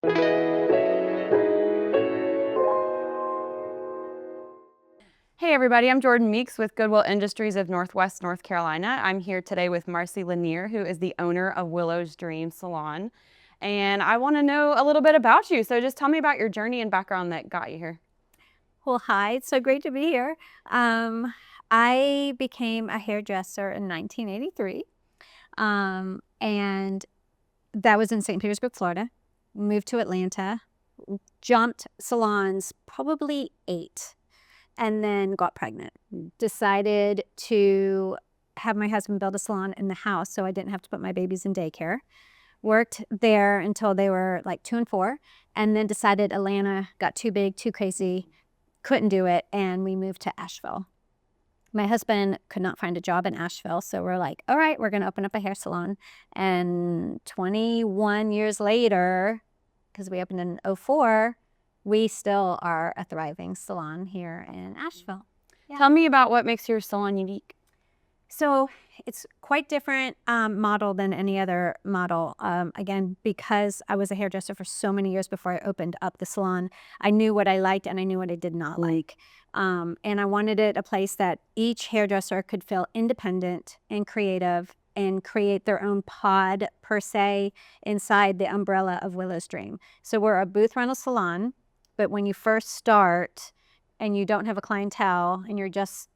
Hey everybody, I'm Jordan Meeks with Goodwill Industries of Northwest North Carolina. I'm here today with Marcy Lanier, who is the owner of Willow's Dream Salon. And I want to know a little bit about you. So just tell me about your journey and background that got you here. Well, hi, it's so great to be here. I became a hairdresser in 1983, and that was in St. Petersburg, Florida. Moved to Atlanta, jumped salons probably 8, and then got pregnant. Decided to have my husband build a salon in the house so I didn't have to put my babies in daycare. Worked there until they were like 2 and 4, and then decided Atlanta got too big, too crazy, couldn't do it, and we moved to Asheville. My husband could not find a job in Asheville, so we're like, all right, we're gonna open up a hair salon. And 21 years later, because we opened in '04, we still are a thriving salon here in Asheville. Yeah. Tell me about what makes your salon unique. So it's quite different model than any other model. Again, because I was a hairdresser for so many years before I opened up the salon, I knew what I liked and I knew what I did not like. And I wanted it a place that each hairdresser could feel independent and creative and create their own pod, per se, inside the umbrella of Willow's Dream. So we're a booth rental salon, but when you first start and you don't have a clientele and you're just,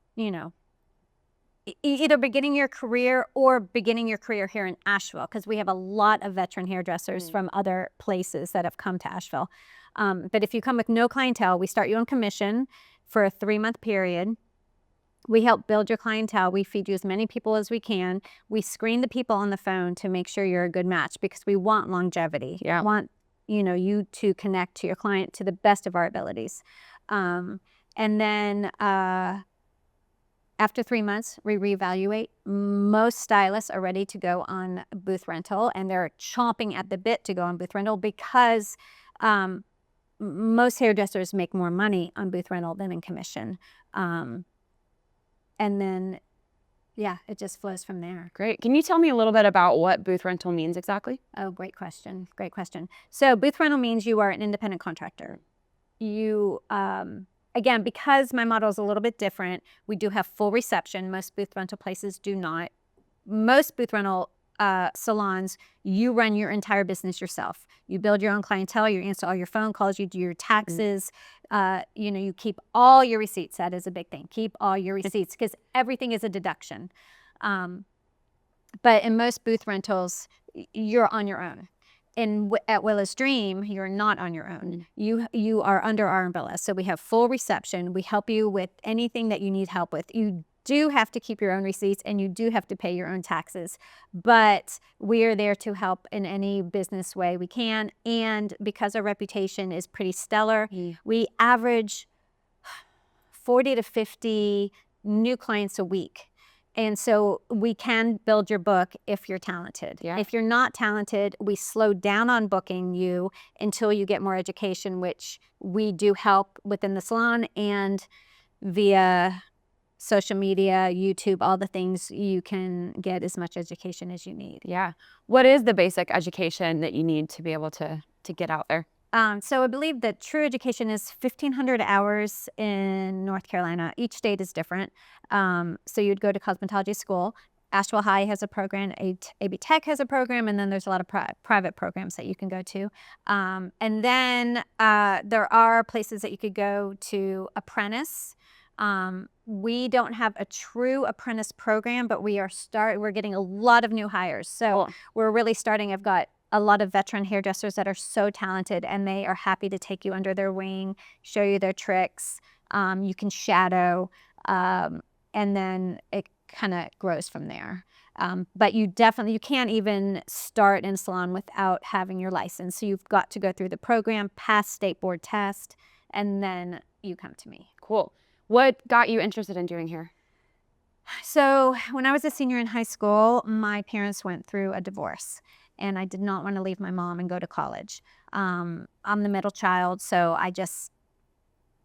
either beginning your career or beginning your career here in Asheville, because we have a lot of veteran hairdressers from other places that have come to Asheville. But if you come with no clientele, we start you on commission for a 3-month period. We help build your clientele. We feed you as many people as we can. We screen the people on the phone to make sure you're a good match because we want longevity. Yeah. We want you to connect to your client to the best of our abilities. And then after 3 months, we reevaluate. Most stylists are ready to go on booth rental, and they're chomping at the bit to go on booth rental because most hairdressers make more money on booth rental than in commission. And then, yeah, it just flows from there. Great. Can you tell me a little bit about what booth rental means exactly? Oh, great question. Great question. So booth rental means you are an independent contractor. You again, because my model is a little bit different, we do have full reception. Most booth rental places do not. Most booth rental salons, you run your entire business yourself. You build your own clientele, you answer all your phone calls, you do your taxes, you keep all your receipts. That is a big thing. Keep all your receipts because everything is a deduction. But in most booth rentals, you're on your own. At Willow's Dream, you're not on your own. You are under our umbrella. So we have full reception. We help you with anything that you need help with. You do have to keep your own receipts and you do have to pay your own taxes. But we are there to help in any business way we can. And because our reputation is pretty stellar, we average 40 to 50 new clients a week. And so we can build your book if you're talented. Yeah. If you're not talented, we slow down on booking you until you get more education, which we do help within the salon and via social media, YouTube, all the things. You can get as much education as you need. Yeah. What is the basic education that you need to be able to get out there? So I believe that true education is 1,500 hours in North Carolina. Each state is different. So you'd go to cosmetology school. Asheville High has a program, AB Tech has a program, and then there's a lot of private programs that you can go to. And then there are places that you could go to apprentice. We don't have a true apprentice program, but we're getting a lot of new hires. So we're really starting. I've got a lot of veteran hairdressers that are so talented and they are happy to take you under their wing, show you their tricks. You can shadow, and then it kind of grows from there. But you can't even start in a salon without having your license. So you've got to go through the program, pass state board test, and then you come to me. Cool. What got you interested in doing hair? So when I was a senior in high school, my parents went through a divorce. And I did not want to leave my mom and go to college. I'm the middle child, so I just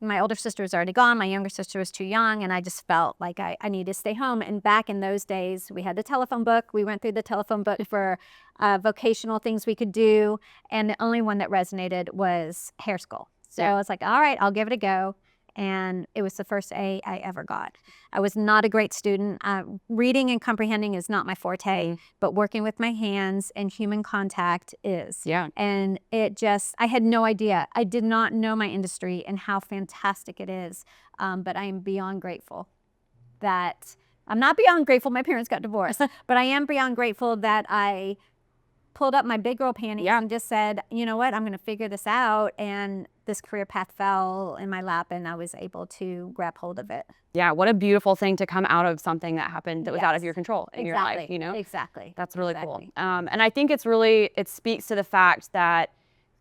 my older sister was already gone. My younger sister was too young, and I just felt like I needed to stay home. And back in those days, we had the telephone book. We went through the telephone book for vocational things we could do, and the only one that resonated was hair school. So I was like, all right, I'll give it a go. And it was the first A I ever got. I was not a great student. Reading and comprehending is not my forte, but working with my hands and human contact is. Yeah. And it just, I had no idea. I did not know my industry and how fantastic it is. But I am beyond grateful that, I'm not beyond grateful my parents got divorced, but I am beyond grateful that I pulled up my big girl panties and just said, you know what, I'm going to figure this out. And this career path fell in my lap, and I was able to grab hold of it. Yeah, what a beautiful thing to come out of something that happened that was out of your control in your life, you know? Exactly. That's really cool. And I think it speaks to the fact that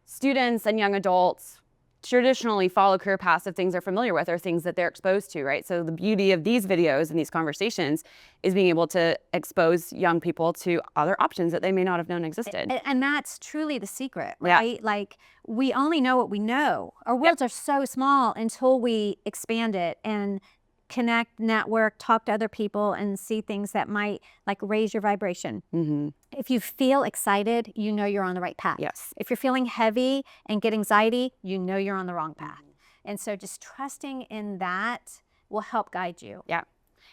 students and young adults traditionally follow career paths of things they're familiar with or things that they're exposed to, right? So the beauty of these videos and these conversations is being able to expose young people to other options that they may not have known existed. And that's truly the secret, right? Yeah. Like, we only know what we know. Our worlds are so small until we expand it and connect, network, talk to other people, and see things that might like raise your vibration. If you feel excited, you know you're on the right path. Yes. If you're feeling heavy and get anxiety, you know you're on the wrong path. And so just trusting in that will help guide you. Yeah.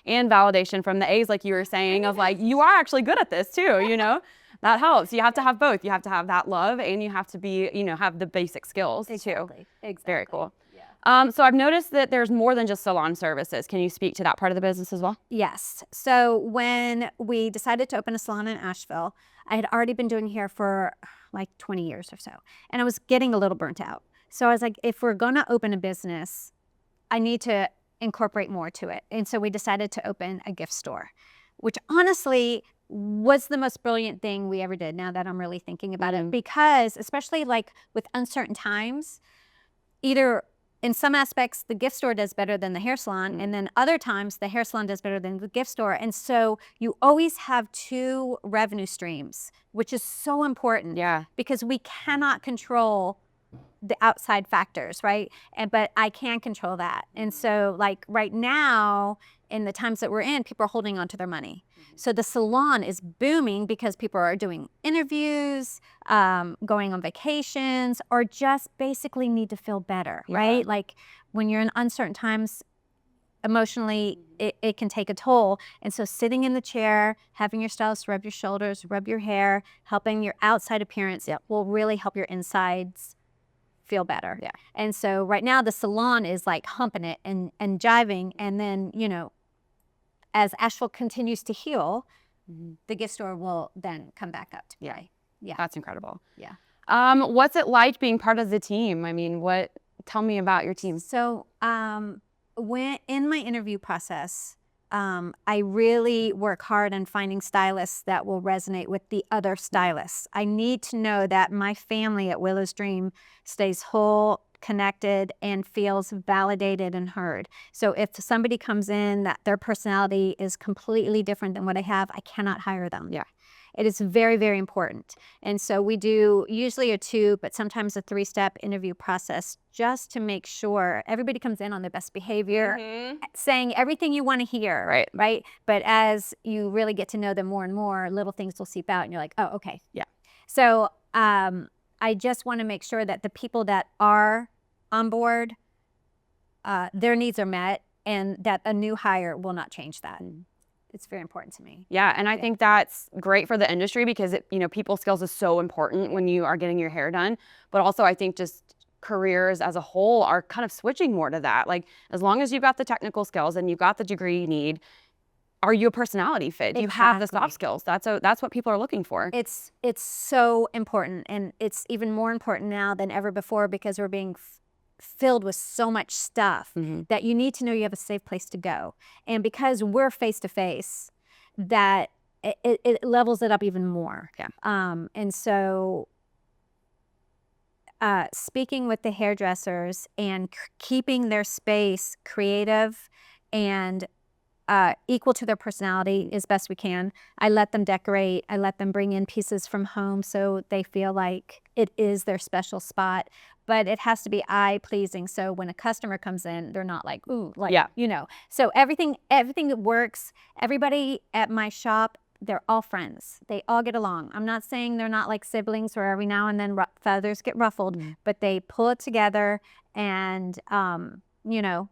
And validation from the A's, like you were saying, of like, you are actually good at this too, you know? That helps. You have to have both. You have to have that love, and you have to be, you know, have the basic skills too. Exactly. Very cool. So I've noticed that there's more than just salon services. Can you speak to that part of the business as well? Yes. So when we decided to open a salon in Asheville, I had already been doing hair for like 20 years or so, and I was getting a little burnt out. So I was like, if we're going to open a business, I need to incorporate more to it. And so we decided to open a gift store, which honestly was the most brilliant thing we ever did, now that I'm really thinking about it, because especially like with uncertain times, either in some aspects, the gift store does better than the hair salon, and then other times the hair salon does better than the gift store. And so you always have two revenue streams, which is so important. Yeah. Because we cannot control the outside factors, right? But I can control that. And so like right now, in the times that we're in, people are holding on to their money. So the salon is booming because people are doing interviews, going on vacations, or just basically need to feel better, right? Like when you're in uncertain times, emotionally, it can take a toll. And so sitting in the chair, having your stylist rub your shoulders, rub your hair, helping your outside appearance will really help your insides feel better. Yeah. And so right now the salon is like humping it and jiving. And then, you know, as Asheville continues to heal, the gift store will then come back up to play. Yeah. That's incredible. Yeah. What's it like being part of the team? I mean, tell me about your team. So when in my interview process, I really work hard on finding stylists that will resonate with the other stylists. I need to know that my family at Willow's Dream stays whole, connected, and feels validated and heard. So if somebody comes in that their personality is completely different than what I have, I cannot hire them. Yeah. It is very, very important. And so we do usually a 2, but sometimes a 3-step interview process just to make sure everybody comes in on their best behavior, saying everything you want to hear, right? But as you really get to know them more and more, little things will seep out and you're like, oh, okay. Yeah. So I just want to make sure that the people that are on board, their needs are met, and that a new hire will not change that. It's very important to me. Yeah, and I think that's great for the industry because people skills is so important when you are getting your hair done. But also I think just careers as a whole are kind of switching more to that. Like as long as you've got the technical skills and you've got the degree you need, are you a personality fit? Do you have the soft skills? That's what people are looking for. It's so important, and it's even more important now than ever before because we're being filled with so much stuff that you need to know you have a safe place to go. And because we're face to face, that it levels it up even more. Yeah. And so speaking with the hairdressers and keeping their space creative and equal to their personality as best we can. I let them decorate. I let them bring in pieces from home so they feel like it is their special spot. but it has to be eye pleasing. So when a customer comes in, they're not like, ooh, like, Yeah. you know. So everything that works, everybody at my shop, they're all friends. They all get along. I'm not saying they're not like siblings where every now and then feathers get ruffled, but they pull it together and, you know,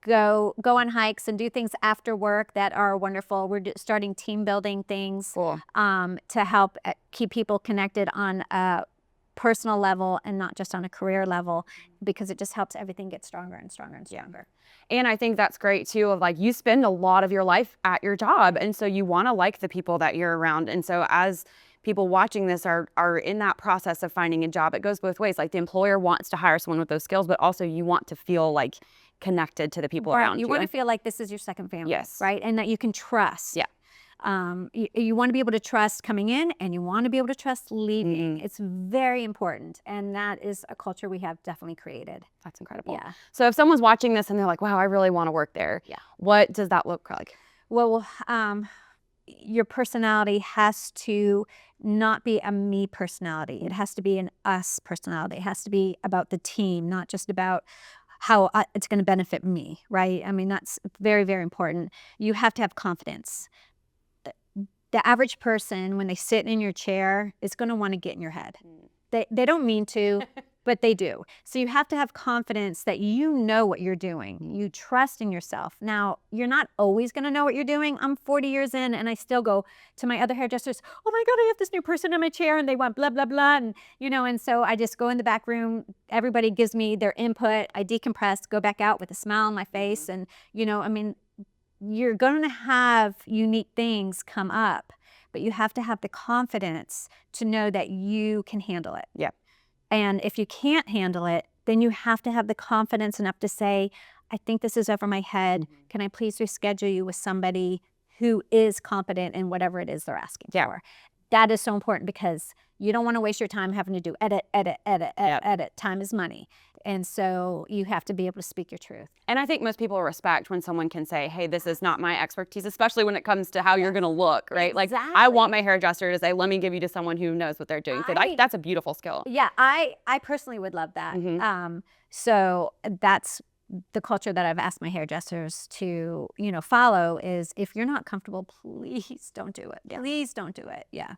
go on hikes and do things after work that are wonderful. We're starting team building things Cool. to help keep people connected on a personal level and not just on a career level, because it just helps everything get stronger and stronger and stronger. And I think that's great too, of like, you spend a lot of your life at your job, and so you want to like the people that you're around. And so as people watching this are in that process of finding a job, it goes both ways. Like, the employer wants to hire someone with those skills, but also you want to feel like connected to the people around you. You want to feel like this is your second family. Yes. Right? And that you can trust. Yeah. You want to be able to trust coming in, and you want to be able to trust leaving. It's very important, and that is a culture we have definitely created. That's incredible. Yeah. So if someone's watching this and they're like, wow, I really want to work there, what does that look like? Well, your personality has to not be a me personality. It has to be an us personality. It has to be about the team, not just about how it's going to benefit me, right? I mean, that's very, very important. You have to have confidence. The average person, when they sit in your chair, is going to want to get in your head. They don't mean to, but they do. So you have to have confidence that you know what you're doing. You trust in yourself. Now, you're not always going to know what you're doing. I'm 40 years in, and I still go to my other hairdressers, oh my God, I have this new person in my chair, and they want blah, blah, blah. And, you know, and so I just go in the back room. Everybody gives me their input. I decompress, go back out with a smile on my face. And, you know, I mean, you're going to have unique things come up, but you have to have the confidence to know that you can handle it. Yeah. And if you can't handle it, then you have to have the confidence enough to say, I think this is over my head. Can I please reschedule you with somebody who is competent in whatever it is they're asking for? That is so important, because you don't want to waste your time having to do edit. Time is money. And so you have to be able to speak your truth. And I think most people respect when someone can say, hey, this is not my expertise, especially when it comes to how you're going to look, right? Like, I want my hairdresser to say, let me give you to someone who knows what they're doing. So that's a beautiful skill. Yeah, I personally would love that. So that's the culture that I've asked my hairdressers to, you know, follow is, if you're not comfortable, please don't do it. Please don't do it. Yeah.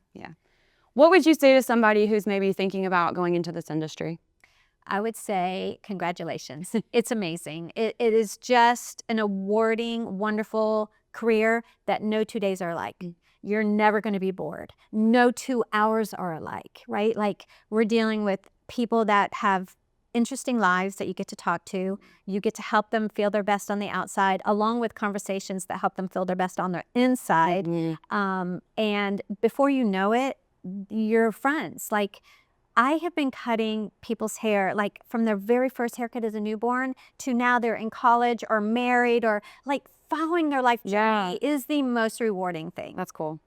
What would you say to somebody who's maybe thinking about going into this industry? I would say congratulations. It's amazing. It is just an awarding, wonderful career that no 2 days are alike. You're never going to be bored. No 2 hours are alike, right? Like, we're dealing with people that have interesting lives that you get to talk to. You get to help them feel their best on the outside, along with conversations that help them feel their best on their inside. And before you know it, you're friends. Like, I have been cutting people's hair, like, from their very first haircut as a newborn to now they're in college or married, or like following their life journey is the most rewarding thing. That's cool.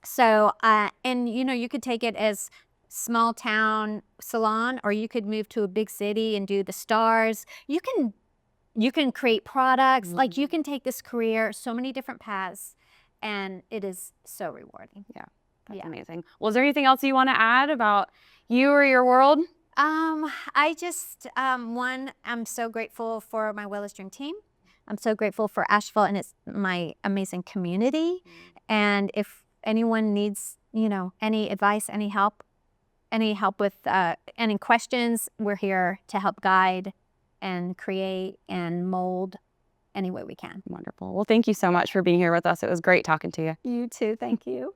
So, and you know, you could take it as small town salon, or you could move to a big city and do the stars. You can create products. Like, you can take this career so many different paths, and it is so rewarding. That's amazing. Well, is there anything else you want to add about you or your world? I just, one, I'm so grateful for my Willow's Dream team. I'm so grateful for Asheville and it's my amazing community. And if anyone needs, you know, any advice, any help with any questions, we're here to help guide and create and mold any way we can. Wonderful. Well, thank you so much for being here with us. It was great talking to you. You too. Thank you.